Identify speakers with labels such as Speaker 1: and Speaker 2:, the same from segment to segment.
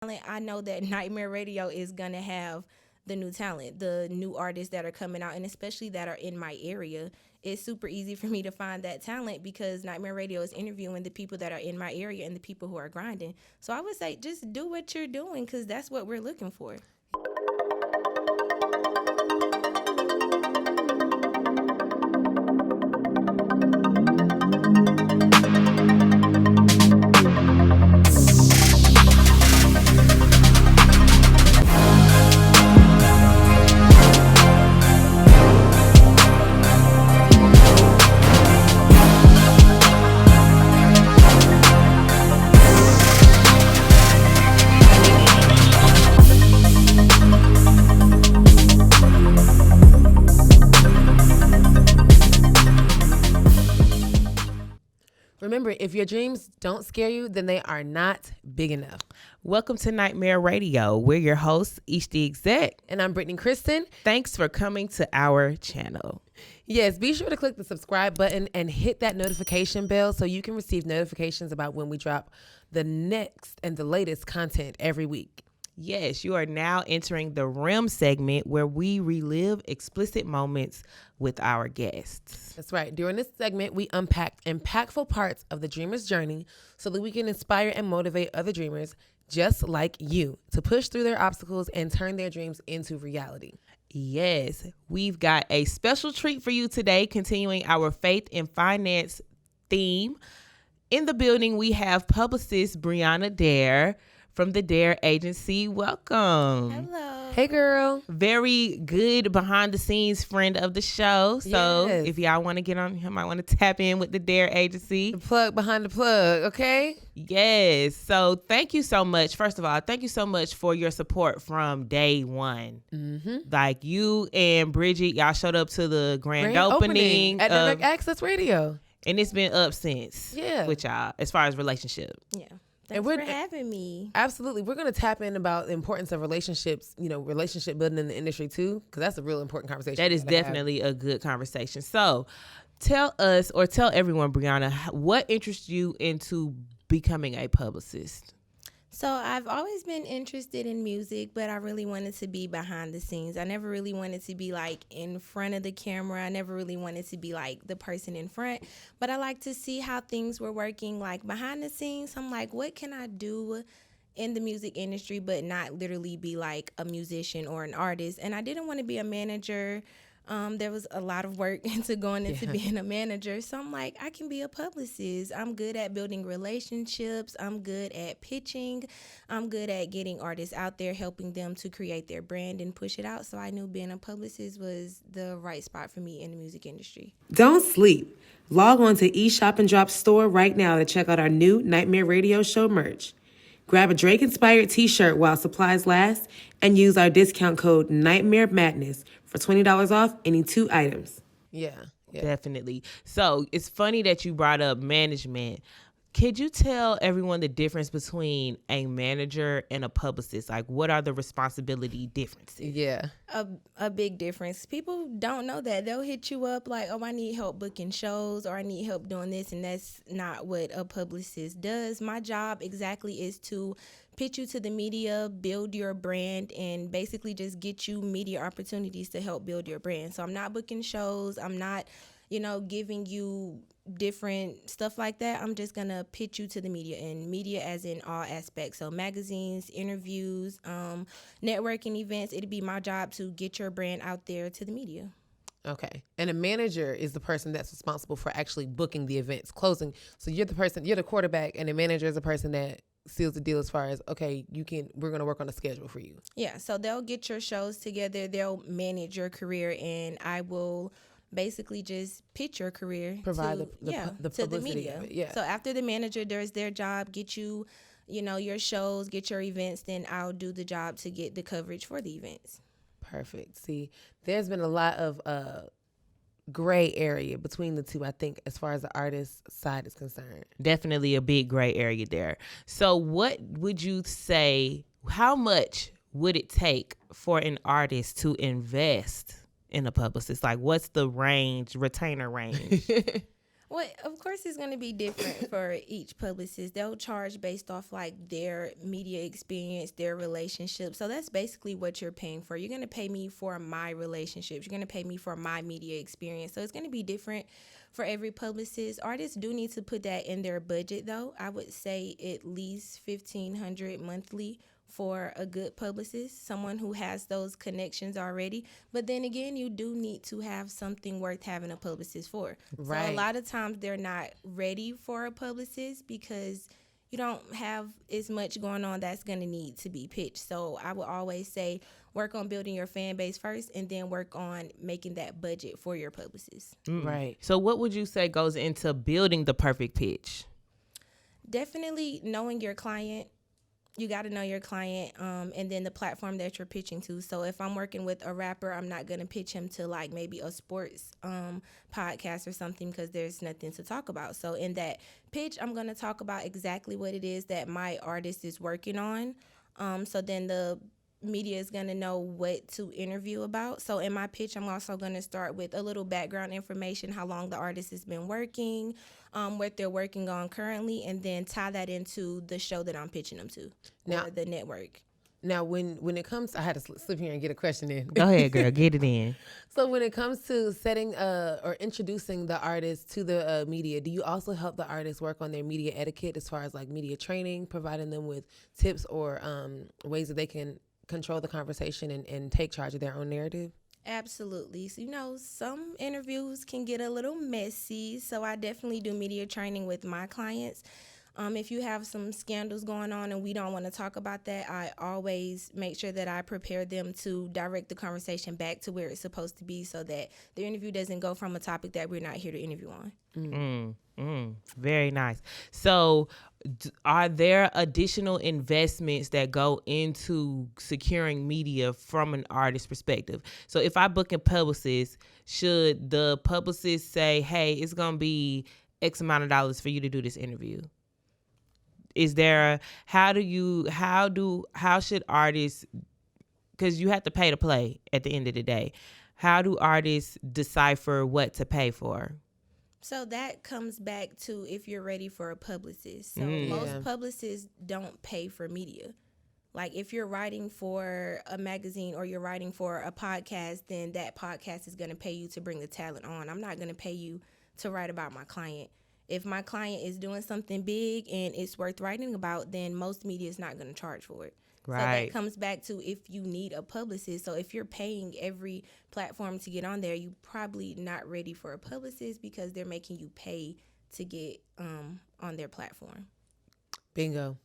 Speaker 1: I know that Nightmare Radio is going to have the new talent, the new artists that are coming out, and especially that are in my area. It's super easy for me to find that talent because Nightmare Radio is interviewing the people that are in my area and the people who are grinding. So I would say just do what you're doing because that's what we're looking for.
Speaker 2: Remember, if your dreams don't scare you, then they are not big enough.
Speaker 3: Welcome to Nightmare Radio. We're your hosts, Ishti Exec.
Speaker 2: And I'm Brittany Kristen.
Speaker 3: Thanks for coming to our channel.
Speaker 2: Yes, be sure to click the subscribe button and hit that notification bell so you can receive notifications about when we drop the next and the latest content every week.
Speaker 3: Yes, you are now entering the REM segment where we relive explicit moments with our guests.
Speaker 2: That's right. During this segment, we unpack impactful parts of the dreamer's journey so that we can inspire and motivate other dreamers just like you to push through their obstacles and turn their dreams into reality.
Speaker 3: Yes, we've got a special treat for you today, continuing our faith and finance theme. In the building, we have publicist Breanna Dare from the Dare Agency. Welcome.
Speaker 1: Hello.
Speaker 2: Hey, girl.
Speaker 3: Very good behind the scenes friend of the show. So
Speaker 2: Yes.
Speaker 3: if y'all want to get on, you might want to tap in with the Dare Agency.
Speaker 2: The plug behind the plug, okay?
Speaker 3: Yes. So thank you so much. First of all, thank you so much for your support from day one.
Speaker 2: Mm-hmm.
Speaker 3: Like you and Bridget, y'all showed up to the grand opening
Speaker 2: at
Speaker 3: of,
Speaker 2: Direct Access Radio.
Speaker 3: and it's been up since.
Speaker 2: Yeah.
Speaker 3: With y'all as far as relationship.
Speaker 1: Yeah.
Speaker 2: And
Speaker 1: Thanks for having me.
Speaker 2: Absolutely. We're going to tap in about the importance of relationships, relationship building in the industry too, because that's a real important conversation.
Speaker 3: That is definitely a good conversation. So tell us or tell everyone, Breanna, what interests you into becoming a publicist?
Speaker 1: So I've always been interested in music, but I really wanted to be behind the scenes. I never really wanted to be like in front of the camera. I never really wanted to be like the person in front, but I like to see how things were working like behind the scenes. I'm like, what can I do in the music industry but not literally be like a musician or an artist? And I didn't want to be a manager. There was a lot of work into going into being a manager. So I'm like, I can be a publicist. I'm good at building relationships. I'm good at pitching. I'm good at getting artists out there, helping them to create their brand and push it out. So I knew being a publicist was the right spot for me in the music industry.
Speaker 4: Don't sleep. Log on to eShop and Drop store right now to check out our new Nightmare Radio Show merch. Grab a Drake-inspired t-shirt while supplies last and use our discount code Nightmare Madness for $20 off any 2 items.
Speaker 2: Yeah.
Speaker 3: Definitely. So it's funny that you brought up management. Could you tell everyone the difference between a manager and a publicist? Like, what are the responsibility differences?
Speaker 2: Yeah.
Speaker 1: A big difference. People don't know that. They'll hit you up like, oh, I need help booking shows or I need help doing this, and that's not what a publicist does. My job exactly is to pitch you to the media, build your brand, and basically just get you media opportunities to help build your brand. So I'm not booking shows. I'm not, giving you different stuff like that. I'm just gonna pitch you to the media, and media as in all aspects. So magazines, interviews, networking events. It'd be my job to get your brand out there to the media.
Speaker 2: Okay. And a manager is the person that's responsible for actually booking the events, closing. So you're the quarterback, and the manager is the person that seals the deal as far as, okay, we're going to work on a schedule for you.
Speaker 1: Yeah. So they'll get your shows together. They'll manage your career, and I will basically just pitch your career,
Speaker 2: provide
Speaker 1: to
Speaker 2: the
Speaker 1: the
Speaker 2: publicity
Speaker 1: media.
Speaker 2: of it, yeah.
Speaker 1: So after the manager does their job, get you, your shows, get your events, then I'll do the job to get the coverage for the events.
Speaker 2: Perfect. See, there's been a lot of gray area between the two, I think, as far as the artist side is concerned.
Speaker 3: Definitely a big gray area there. So what would you say, how much would it take for an artist to invest in a publicist? Like, what's the retainer range?
Speaker 1: Well, of course, it's going to be different for each publicist. They'll charge based off like their media experience, their relationship. So that's basically what you're paying for. You're going to pay me for my relationships. You're going to pay me for my media experience. So it's going to be different for every publicist. Artists do need to put that in their budget, though. I would say at least $1,500 monthly for a good publicist, someone who has those connections already. But then again, you do need to have something worth having a publicist for.
Speaker 2: Right.
Speaker 1: So a lot of times they're not ready for a publicist because you don't have as much going on that's going to need to be pitched. So I would always say work on building your fan base first and then work on making that budget for your publicist.
Speaker 2: Right.
Speaker 3: So what would you say goes into building the perfect pitch?
Speaker 1: Definitely knowing your client. You got to know your client and then the platform that you're pitching to. So if I'm working with a rapper, I'm not going to pitch him to like maybe a sports podcast or something because there's nothing to talk about. So in that pitch, I'm going to talk about exactly what it is that my artist is working on. So then the media is going to know what to interview about. So in my pitch, I'm also going to start with a little background information, how long the artist has been working, what they're working on currently, and then tie that into the show that I'm pitching them to,
Speaker 2: Now-
Speaker 1: or the network.
Speaker 2: Now, when it comes, I had to slip here and get a question in.
Speaker 3: Go ahead, girl. Get it in.
Speaker 2: So when it comes to setting or introducing the artist to the media, do you also help the artists work on their media etiquette as far as like media training, providing them with tips or ways that they can control the conversation and take charge of their own narrative?
Speaker 1: Absolutely. So, some interviews can get a little messy, so I definitely do media training with my clients. If you have some scandals going on and we don't want to talk about that, I always make sure that I prepare them to direct the conversation back to where it's supposed to be so that the interview doesn't go from a topic that we're not here to interview on.
Speaker 3: Very nice. So are there additional investments that go into securing media from an artist's perspective? So if I book a publicist, should the publicist say, hey, it's going to be X amount of dollars for you to do this interview? Is there, how should artists, because you have to pay to play at the end of the day, how do artists decipher what to pay for?
Speaker 1: So that comes back to if you're ready for a publicist. So most publicists don't pay for media. Like if you're writing for a magazine or you're writing for a podcast, then that podcast is going to pay you to bring the talent on. I'm not going to pay you to write about my client. If my client is doing something big and it's worth writing about, then most media is not going to charge for it.
Speaker 3: Right.
Speaker 1: So that comes back to if you need a publicist. So if you're paying every platform to get on there, you're probably not ready for a publicist because they're making you pay to get on their platform.
Speaker 2: Bingo.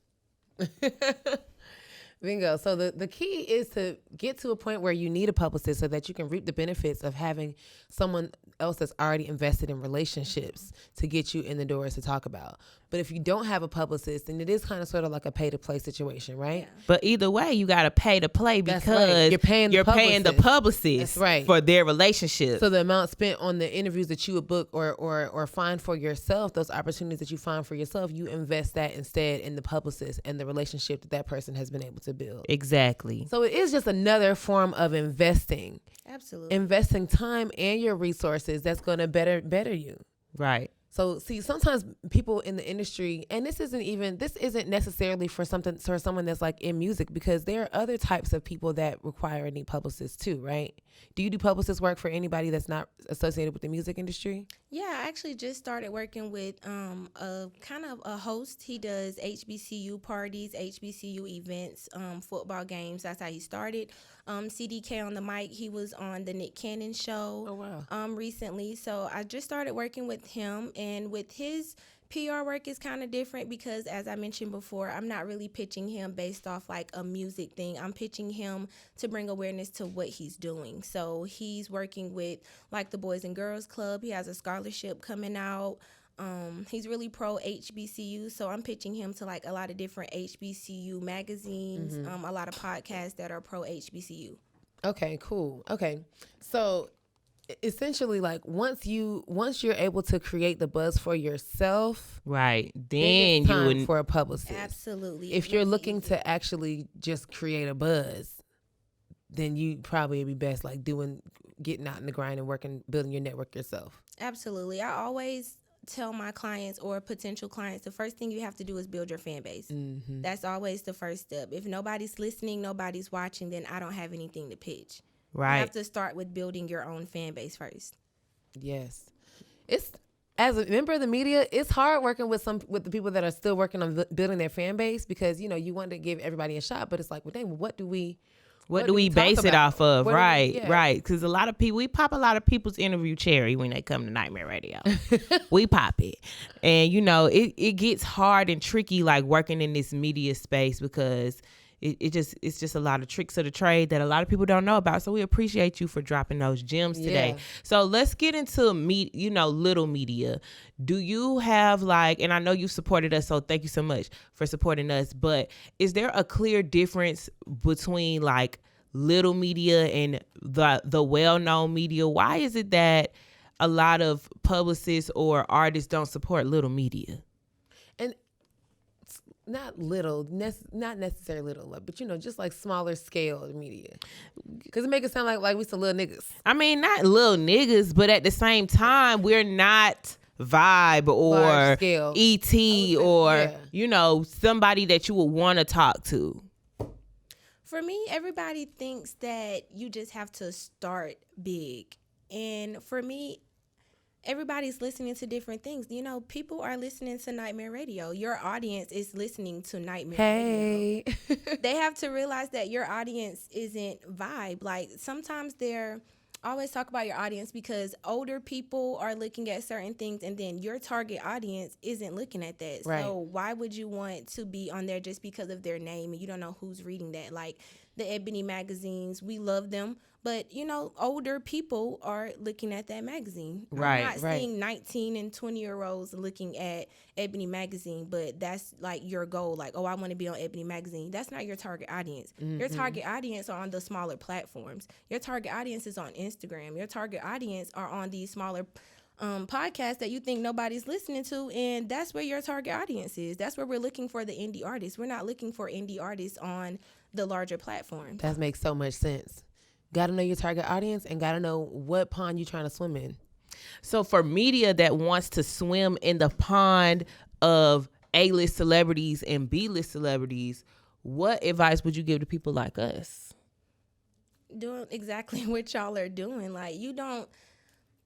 Speaker 2: Bingo. So the key is to get to a point where you need a publicist so that you can reap the benefits of having someone else that's already invested in relationships to get you in the doors to talk about. But if you don't have a publicist, then it is kind of sort of like a pay to play situation, right?
Speaker 1: Yeah.
Speaker 3: But either way, you got to pay to play
Speaker 2: That's
Speaker 3: because
Speaker 2: right. You're paying the
Speaker 3: the publicist
Speaker 2: That's right.
Speaker 3: for their relationship.
Speaker 2: So the amount spent on the interviews that you would book or find for yourself, those opportunities that you find for yourself, you invest that instead in the publicist and the relationship that person has been able to build.
Speaker 3: Exactly.
Speaker 2: So it is just another form of investing.
Speaker 1: Absolutely.
Speaker 2: Investing time and your resources that's going to better you.
Speaker 3: Right.
Speaker 2: So see, sometimes people in the industry, and this isn't necessarily for someone that's like in music, because there are other types of people that require any publicists too, right? Do you do publicist work for anybody that's not associated with the music industry?
Speaker 1: Yeah, I actually just started working with a kind of a host. He does HBCU parties, HBCU events, football games. That's how he started. CDK on the mic, he was on the Nick Cannon show.
Speaker 2: Oh, wow.
Speaker 1: Recently. So I just started working with him, and with his PR work is kind of different because, as I mentioned before, I'm not really pitching him based off like a music thing. I'm pitching him to bring awareness to what he's doing. So he's working with like the Boys and Girls Club. He has a scholarship coming out. He's really pro HBCU, so I'm pitching him to like a lot of different HBCU magazines, a lot of podcasts that are pro HBCU.
Speaker 2: Okay, cool. Okay. So essentially, like once you're able to create the buzz for yourself,
Speaker 3: Right.
Speaker 2: then
Speaker 3: Then
Speaker 2: it's
Speaker 3: you
Speaker 2: time
Speaker 3: would
Speaker 2: for a publicist.
Speaker 1: Absolutely.
Speaker 2: If you're looking to actually just create a buzz, then you probably would be best like getting out in the grind and working, building your network yourself.
Speaker 1: Absolutely. I always tell my clients or potential clients, the first thing you have to do is build your fan base.
Speaker 2: Mm-hmm.
Speaker 1: That's always the first step. If nobody's listening, nobody's watching, then I don't have anything to pitch.
Speaker 3: Right.
Speaker 1: You have to start with building your own fan base first.
Speaker 2: Yes. It's, as a member of the media, it's hard working with the people that are still working on building their fan base, because, you know, you want to give everybody a shot, but it's like, well, dang, what do we
Speaker 3: base it off of? Right,
Speaker 2: yeah.
Speaker 3: right. Because a lot of people, we pop a lot of people's interview cherry when they come to Nightmare Radio. We pop it. And, you know, it gets hard and tricky, like working in this media space, because it's just a lot of tricks of the trade that a lot of people don't know about. So we appreciate you for dropping those gems today.
Speaker 2: Yeah.
Speaker 3: So let's get into little media. Do you have and I know you supported us, so thank you so much for supporting us, but is there a clear difference between little media and the well-known media? Why is it that a lot of publicists or artists don't support little media?
Speaker 2: And not necessarily little, but, you know, just like smaller scale media, because it make it sound like we some little niggas.
Speaker 3: I mean, not little niggas, but at the same time, we're not Vibe or ET or, you know, somebody that you would want to talk to.
Speaker 1: For me, everybody thinks that you just have to start big. And for me, everybody's listening to different things. You know, people are listening to Nightmare Radio. Your audience is listening to Nightmare Radio. They have to realize that your audience isn't Vibe. Like, sometimes they're always talk about your audience because older people are looking at certain things, and then your target audience isn't looking at that.
Speaker 2: Right.
Speaker 1: So why would you want to be on there just because of their name and you don't know who's reading that? Like the Ebony magazines, we love them, but, you know, older people are looking at that magazine.
Speaker 3: Right,
Speaker 1: I'm not seeing 19 and 20-year-olds looking at Ebony magazine, but that's like your goal. Like, oh, I want to be on Ebony magazine. That's not your target audience. Mm-hmm. Your target audience are on the smaller platforms. Your target audience is on Instagram. Your target audience are on these smaller podcasts that you think nobody's listening to, and that's where your target audience is. That's where we're looking for the indie artists. We're not looking for indie artists on the larger platforms.
Speaker 2: That makes so much sense. Got to know your target audience and got to know what pond you're trying to swim in.
Speaker 3: So for media that wants to swim in the pond of A-list celebrities and B-list celebrities, what advice would you give to people like us?
Speaker 1: Doing exactly what y'all are doing. Like, you don't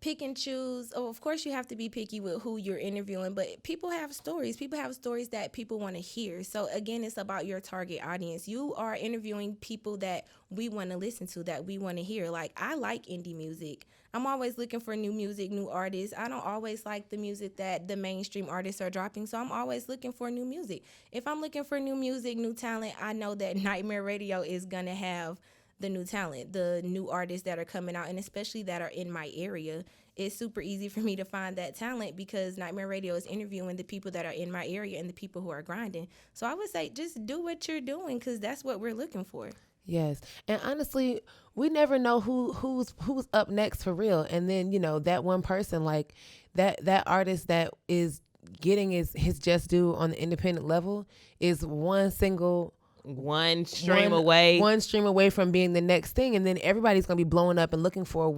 Speaker 1: pick and choose. Oh, of course you have to be picky with who you're interviewing, but people have stories. People have stories that people want to hear. So again, it's about your target audience. You are interviewing people that we want to listen to, that we want to hear. Like, I like indie music. I'm always looking for new music, new artists. I don't always like the music that the mainstream artists are dropping, so I'm always looking for new music. If I'm looking for new music, new talent, I know that Nightmare Radio is going to have the new talent, the new artists that are coming out, and especially that are in my area. It's super easy for me to find that talent because Nightmare Radio is interviewing the people that are in my area and the people who are grinding. So I would say just do what you're doing because that's what we're looking for.
Speaker 2: Yes. And honestly, we never know who's up next for real. And then, you know, that one person, like that artist that is getting his just due on the independent level is one stream away from being the next thing, and then everybody's gonna be blowing up and looking for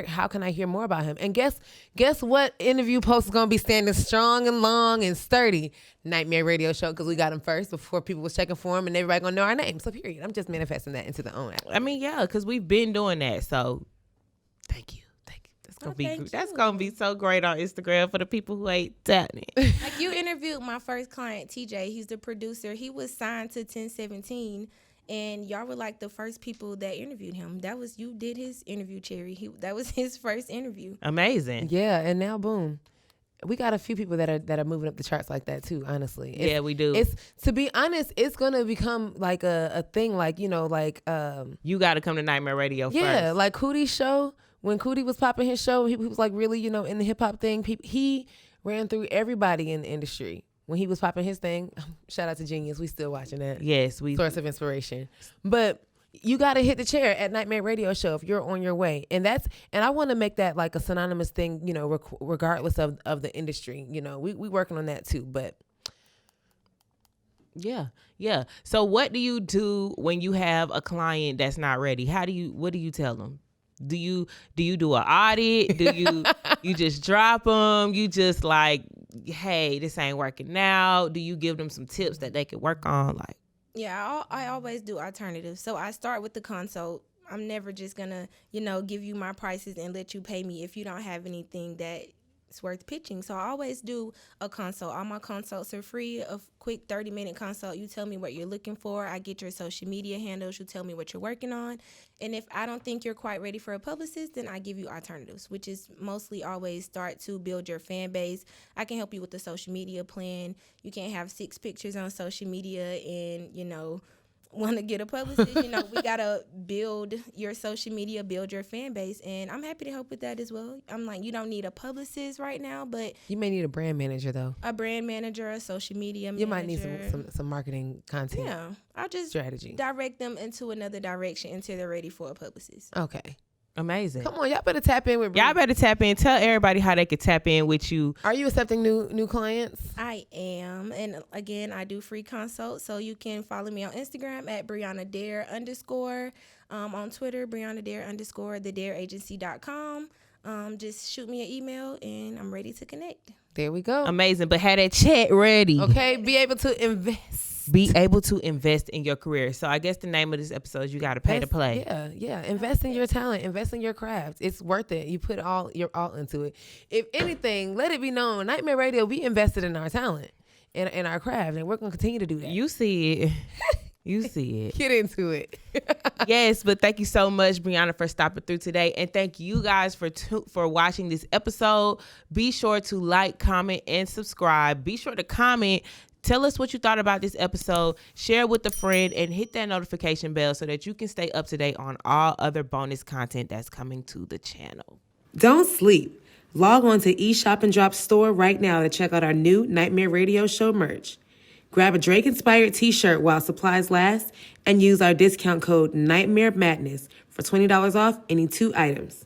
Speaker 2: how can I hear more about him? And guess what interview post is gonna be standing strong and long and sturdy? Nightmare Radio Show, because we got him first before people was checking for him, and everybody gonna know our name. So period. I'm just manifesting that into the own act.
Speaker 3: I mean, yeah, because we've been doing that. So thank you. That's gonna be so great on Instagram for the people who ain't done it.
Speaker 1: Like, you interviewed my first client, TJ. He's the producer. He was signed to 1017, and y'all were like the first people that interviewed him. You did his interview, Cherry. That was his first interview.
Speaker 3: Amazing.
Speaker 2: Yeah, and now boom. We got a few people that are moving up the charts like that too, honestly.
Speaker 3: Yeah, we do.
Speaker 2: It's, to be honest, it's gonna become like a thing, like, you know, like
Speaker 3: you gotta come to Nightmare Radio first.
Speaker 2: Yeah, like Cootie's show. When Cootie was popping his show, he was like really, you know, in the hip hop thing. He ran through everybody in the industry. When he was popping his thing, shout out to Genius. We still watching that.
Speaker 3: Yes,
Speaker 2: source of inspiration. But you got to hit the chair at Nightmare Radio Show if you're on your way. And I want to make that like a synonymous thing, you know, regardless of the industry. You know, we working on that too, but.
Speaker 3: Yeah. So what do you do when you have a client that's not ready? What do you tell them? Do you do an audit? Do you just drop them? You just like, hey, this ain't working now. Do you give them some tips that they could work on? Like,
Speaker 1: Yeah, I always do alternatives. So I start with the consult. I'm never just gonna, give you my prices and let you pay me if you don't have anything that's worth pitching. So I always do a consult. All my consults are free, a quick 30-minute consult. You tell me what you're looking for. I get your social media handles. You tell me what you're working on. And if I don't think you're quite ready for a publicist, then I give you alternatives, which is mostly always start to build your fan base. I can help you with the social media plan. You can't have 6 pictures on social media and, want to get a publicist. We got to build your social media, build your fan base. And I'm happy to help with that as well. I'm like, you don't need a publicist right now, but
Speaker 2: You may need a brand manager, though.
Speaker 1: a brand manager, a social media manager.
Speaker 2: You might need some marketing content.
Speaker 1: Yeah. I'll just
Speaker 2: strategy.
Speaker 1: direct them into another direction until they're ready for a publicist.
Speaker 2: Okay.
Speaker 3: amazing.
Speaker 2: Come on, y'all better tap in with Breanna.
Speaker 3: Y'all better tap in. Tell everybody how they can tap in with you.
Speaker 2: Are you accepting new clients?
Speaker 1: I am. And again, I do free consults. So you can follow me on Instagram at Breanna Dare _. On Twitter, Breanna Dare _ thedareagency.com. Just shoot me an email and I'm ready to connect.
Speaker 2: There we go.
Speaker 3: Amazing. But have that check ready.
Speaker 2: Okay, be able to invest.
Speaker 3: Be able to invest in your career. So I guess the name of this episode is you got to pay to play.
Speaker 2: Yeah. Invest in your talent. Invest in your craft. It's worth it. You put your all into it. If anything, let it be known, Nightmare Radio, we invested in our talent and in our craft, and we're going to continue to do that.
Speaker 3: You see it. You see it.
Speaker 2: Get into it.
Speaker 3: Yes, but thank you so much, Breanna, for stopping through today. And thank you guys for watching this episode. Be sure to like, comment, and subscribe. Be sure to comment. Tell us what you thought about this episode. Share with a friend and hit that notification bell so that you can stay up to date on all other bonus content that's coming to the channel.
Speaker 4: Don't sleep. Log on to eShop and Drop store right now to check out our new Nightmare Radio Show merch. Grab a Drake-inspired t-shirt while supplies last and use our discount code Nightmare Madness for $20 off any 2 items.